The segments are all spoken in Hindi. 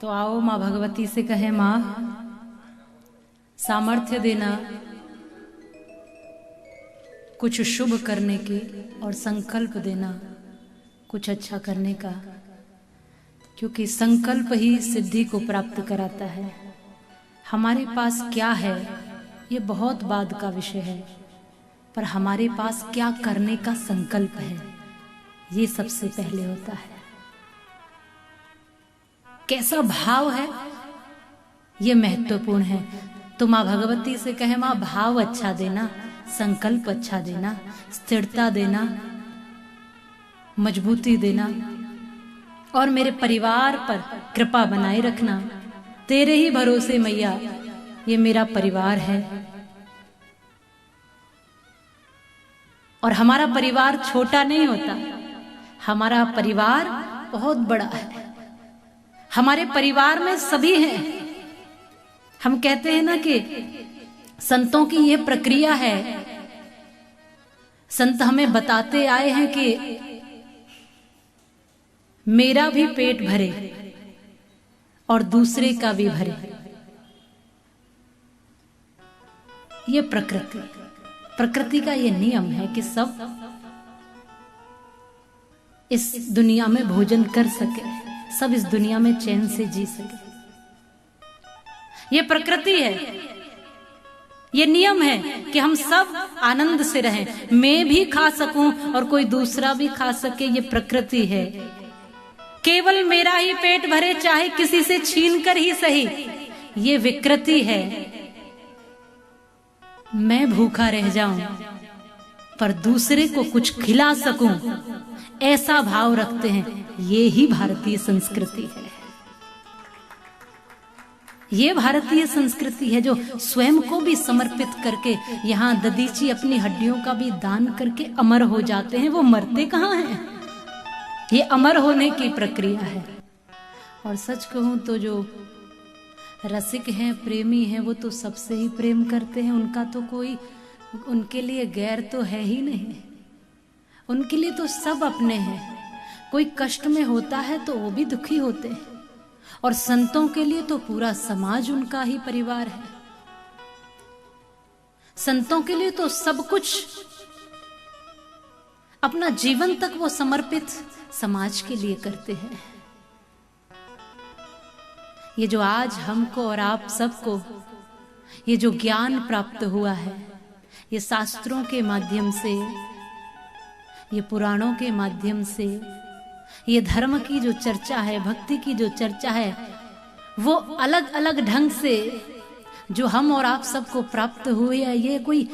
तो आओ माँ भगवती से कहे, माँ सामर्थ्य देना कुछ शुभ करने की और संकल्प देना कुछ अच्छा करने का, क्योंकि संकल्प ही सिद्धि को प्राप्त कराता है। हमारे पास क्या है ये बहुत बाद का विषय है, पर हमारे पास क्या करने का संकल्प है ये सबसे पहले होता है। कैसा भाव है ये महत्वपूर्ण है। तो माँ भगवती से कहे, माँ भाव अच्छा देना, संकल्प अच्छा देना, स्थिरता देना, मजबूती देना, और मेरे परिवार पर कृपा बनाए रखना। तेरे ही भरोसे मैया ये मेरा परिवार है, और हमारा परिवार छोटा नहीं होता, हमारा परिवार बहुत बड़ा है। हमारे परिवार में सभी हैं। हम कहते हैं ना कि संतों की ये प्रक्रिया है। संत हमें बताते आए हैं कि मेरा भी पेट भरे और दूसरे का भी भरे। ये प्रकृति का ये नियम है कि सब इस दुनिया में भोजन कर सके, सब इस दुनिया में चैन से जी सके। ये प्रकृति है, ये नियम है कि हम सब आनंद से रहें, मैं भी खा सकूं और कोई दूसरा भी खा सके। ये प्रकृति है। केवल मेरा ही पेट भरे, चाहे किसी से छीन कर ही सही, ये विकृति है। मैं भूखा रह जाऊं पर दूसरे को कुछ खिला सकूं, ऐसा भाव रखते हैं। ये ही भारतीय संस्कृति है। ये भारतीय संस्कृति है जो स्वयं को भी समर्पित करके, यहाँ ददीची अपनी हड्डियों का भी दान करके अमर हो जाते हैं। वो मरते कहाँ हैं? ये अमर होने की प्रक्रिया है। और सच कहूं तो जो रसिक हैं, प्रेमी हैं, वो तो सबसे ही प्रेम करते हैं। उनका तो कोई, उनके लिए गैर तो है ही नहीं। उनके लिए तो सब अपने हैं। कोई कष्ट में होता है तो वो भी दुखी होते हैं। और संतों के लिए तो पूरा समाज उनका ही परिवार है। संतों के लिए तो सब कुछ, अपना जीवन तक वो समर्पित समाज के लिए करते हैं। ये जो आज हमको और आप सबको ये जो ज्ञान प्राप्त हुआ है, ये शास्त्रों के माध्यम से, ये पुराणों के माध्यम से, ये धर्म की जो चर्चा है, भक्ति की जो चर्चा है, वो अलग अलग ढंग से जो हम और आप सबको प्राप्त हुए है, ये कोई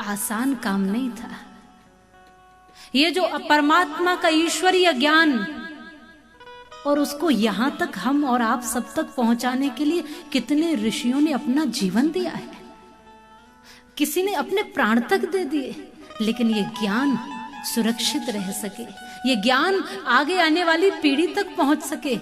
आसान काम नहीं था। ये जो परमात्मा का ईश्वरीय ज्ञान, और उसको यहां तक हम और आप सब तक पहुंचाने के लिए कितने ऋषियों ने अपना जीवन दिया है। किसी ने अपने प्राण तक दे दिए, लेकिन ये ज्ञान सुरक्षित रह सके, ये ज्ञान आगे आने वाली पीढ़ी तक पहुंच सके,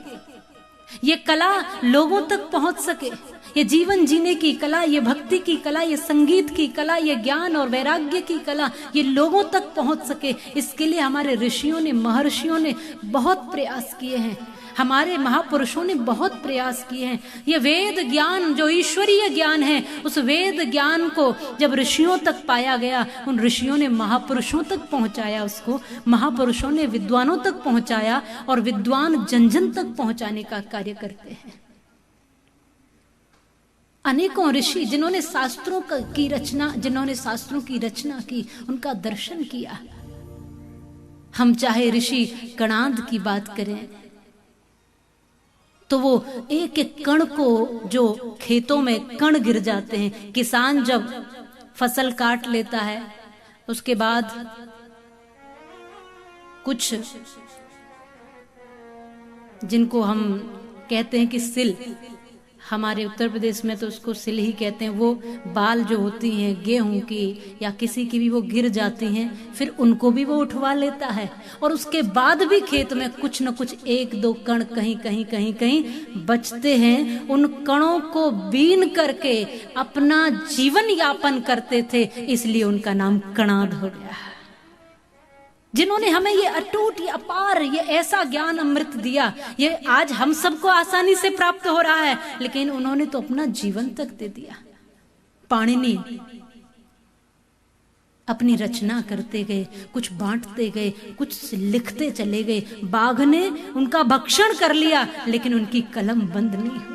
ये कला लोगों तक पहुंच सके, ये जीवन जीने की कला, ये भक्ति की कला, ये संगीत की कला, ये ज्ञान और वैराग्य की कला, ये लोगों तक पहुंच सके। इसके लिए हमारे ऋषियों ने, महर्षियों ने बहुत प्रयास किए हैं। हमारे महापुरुषों ने बहुत प्रयास किए हैं। ये वेद ज्ञान जो ईश्वरीय ज्ञान है, उस वेद ज्ञान को जब ऋषियों तक पाया गया, उन ऋषियों ने महापुरुषों तक पहुंचाया उसको, महापुरुषों ने विद्वानों तक पहुंचाया, और विद्वान जन जन तक पहुंचाने का कार्य करते हैं। अनेकों ऋषि जिन्होंने शास्त्रों की रचना, जिन्होंने शास्त्रों की रचना की, उनका दर्शन किया। हम चाहे ऋषि कणाद की बात करें तो वो एक एक कण को, जो खेतों में कण गिर जाते हैं, किसान जब फसल काट लेता है उसके बाद कुछ, जिनको हम कहते हैं कि सिल, हमारे उत्तर प्रदेश में तो उसको सिल ही कहते हैं, वो बाल जो होती हैं गेहूं की या किसी की भी, वो गिर जाती हैं, फिर उनको भी वो उठवा लेता है। और उसके बाद भी खेत में कुछ न कुछ एक दो कण कहीं कहीं कहीं कहीं बचते हैं। उन कणों को बीन करके अपना जीवन यापन करते थे, इसलिए उनका नाम कणाद हो गया। जिन्होंने हमें ये अटूट, ये अपार, ये ऐसा ज्ञान अमृत दिया, ये आज हम सबको आसानी से प्राप्त हो रहा है, लेकिन उन्होंने तो अपना जीवन तक दे दिया। पाणिनि अपनी रचना करते गए, कुछ बांटते गए, कुछ लिखते चले गए। बाघ ने उनका भक्षण कर लिया, लेकिन उनकी कलम बंद नहीं हुई।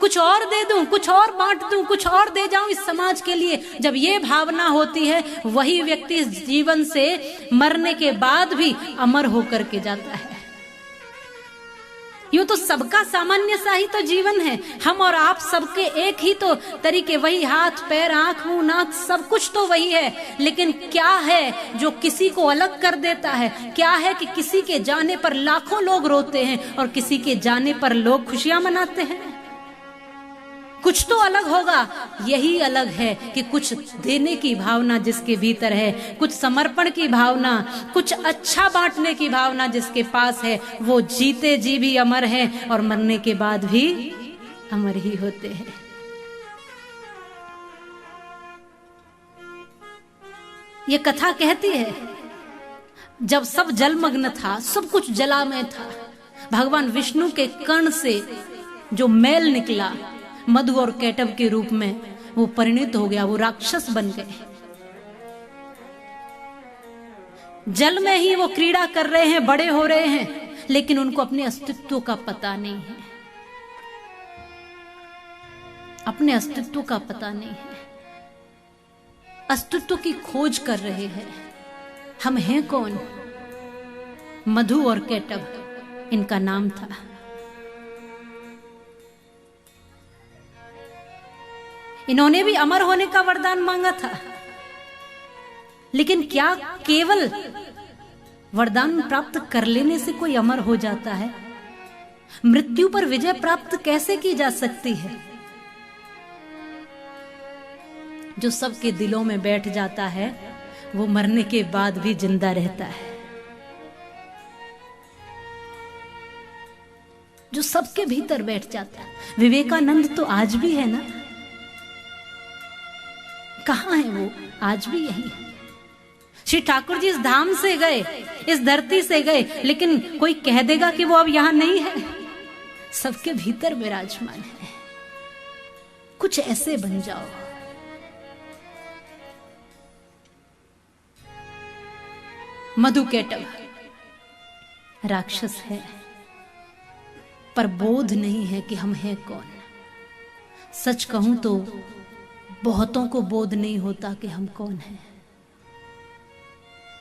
कुछ और दे दूं, कुछ और बांट दूं, कुछ और दे जाऊं इस समाज के लिए, जब ये भावना होती है, वही व्यक्ति इस जीवन से मरने के बाद भी अमर होकर के जाता है। यूं तो सबका सामान्य सा ही तो जीवन है, हम और आप सबके एक ही तो तरीके, वही हाथ पैर आंख मुंह नाक सब कुछ तो वही है, लेकिन क्या है जो किसी को अलग कर देता है? क्या है कि किसी के जाने पर लाखों लोग रोते हैं और किसी के जाने पर लोग खुशियां मनाते हैं? कुछ तो अलग होगा। यही अलग है कि कुछ देने की भावना जिसके भीतर है, कुछ समर्पण की भावना, कुछ अच्छा बांटने की भावना जिसके पास है, वो जीते जी भी अमर है और मरने के बाद भी अमर ही होते हैं। ये कथा कहती है, जब सब जलमग्न था, सब कुछ जलामय था, भगवान विष्णु के कर्ण से जो मैल निकला, मधु और कैटव के रूप में वो परिणित हो गया, वो राक्षस बन गए। जल में ही वो क्रीड़ा कर रहे हैं, बड़े हो रहे हैं, लेकिन उनको अपने अस्तित्व का पता नहीं है। अपने अस्तित्व का पता नहीं है, अस्तित्व की खोज कर रहे हैं। हम हैं कौन? मधु और कैटव इनका नाम था। इन्होंने भी अमर होने का वरदान मांगा था, लेकिन क्या केवल वरदान प्राप्त कर लेने से कोई अमर हो जाता है? मृत्यु पर विजय प्राप्त कैसे की जा सकती है? जो सबके दिलों में बैठ जाता है, वो मरने के बाद भी जिंदा रहता है। जो सबके भीतर बैठ जाता है। विवेकानंद तो आज भी है ना? कहां है वो? आज भी यही है। श्री ठाकुर जी इस धाम से गए, इस धरती से गए, लेकिन कोई कह देगा कि वो अब यहां नहीं है? सबके भीतर विराजमान है। कुछ ऐसे बन जाओ। मधु कैटव राक्षस है, पर बोध नहीं है कि हम हैं कौन। सच कहूं तो बहुतों को बोध नहीं होता कि हम कौन हैं।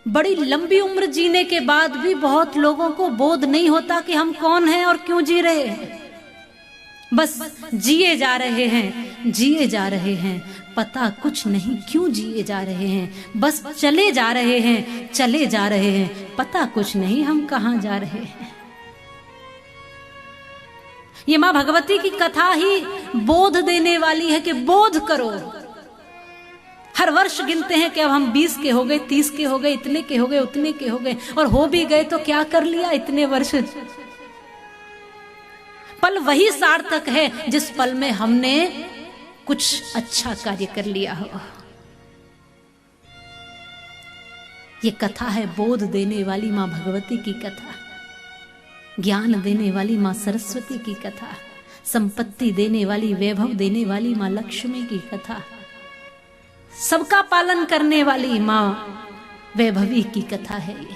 बड़ी लंबी उम्र जीने के बाद भी बहुत लोगों को बोध नहीं होता कि हम कौन हैं और क्यों जी रहे हैं। बस जिए जा रहे हैं, जिए जा रहे हैं, पता कुछ नहीं क्यों जिए जा रहे हैं। बस चले जा रहे हैं, चले जा रहे हैं, पता कुछ नहीं हम कहां जा रहे हैं। ये मां भगवती की कथा ही बोध देने वाली है कि बोध करो। हर वर्ष गिनते हैं कि अब हम 20 के हो गए, 30 के हो गए, इतने के हो गए, उतने के हो गए, और हो भी गए तो क्या कर लिया इतने वर्ष। पल वही सार्थक है जिस पल में हमने कुछ अच्छा कार्य कर लिया हो। ये कथा है बोध देने वाली मां भगवती की कथा, ज्ञान देने वाली मां सरस्वती की कथा, संपत्ति देने वाली, वैभव देने वाली मां लक्ष्मी की कथा, सबका पालन करने वाली मां वैभवी की कथा है ये।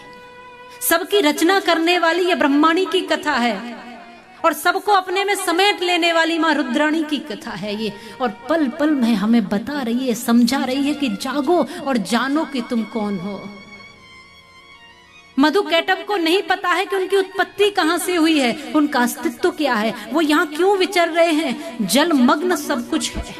सबकी रचना करने वाली ये ब्रह्माणी की कथा है, और सबको अपने में समेट लेने वाली मां रुद्राणी की कथा है ये। और पल पल में हमें बता रही है, समझा रही है कि जागो और जानो कि तुम कौन हो। मधु कैटव को नहीं पता है कि उनकी उत्पत्ति कहां से हुई है, उनका अस्तित्व क्या है, वो यहां क्यों विचर रहे हैं। जलमग्न सब कुछ है।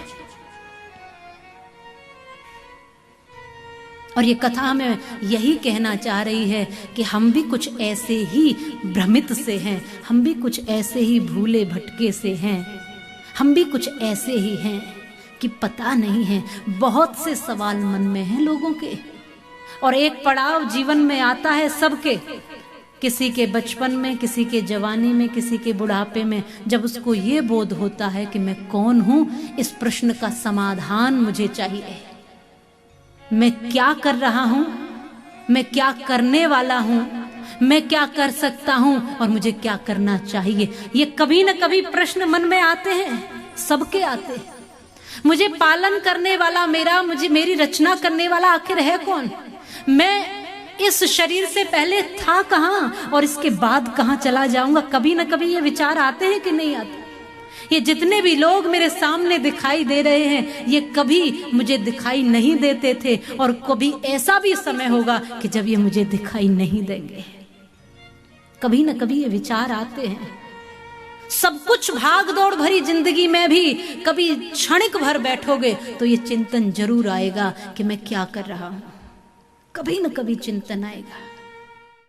और ये कथा हमें यही कहना चाह रही है कि हम भी कुछ ऐसे ही भ्रमित से हैं, हम भी कुछ ऐसे ही भूले भटके से हैं, हम भी कुछ ऐसे ही हैं कि पता नहीं है। बहुत से सवाल मन में हैं लोगों के, और एक पड़ाव जीवन में आता है सबके, किसी के बचपन में, किसी के जवानी में, किसी के बुढ़ापे में, जब उसको ये बोध होता है कि मैं कौन हूं, इस प्रश्न का समाधान मुझे चाहिए। मैं क्या कर रहा हूं, मैं क्या करने वाला हूं, मैं क्या कर सकता हूं और मुझे क्या करना चाहिए। ये कभी न कभी प्रश्न मन में आते हैं, सबके आते हैं। मुझे पालन करने वाला, मेरी रचना करने वाला आखिर है कौन? मैं इस शरीर से पहले था कहां और इसके बाद कहां चला जाऊंगा? कभी न कभी ये विचार आते हैं कि नहीं आते? ये जितने भी लोग मेरे सामने दिखाई दे रहे हैं, ये कभी मुझे दिखाई नहीं देते थे और कभी ऐसा भी समय होगा कि जब ये मुझे दिखाई नहीं देंगे। कभी न कभी ये विचार आते हैं। सब कुछ भाग दौड़ भरी जिंदगी में भी कभी क्षणिक भर बैठोगे तो ये चिंतन जरूर आएगा कि मैं क्या कर रहा हूं। कभी न कभी चिंतन आएगा।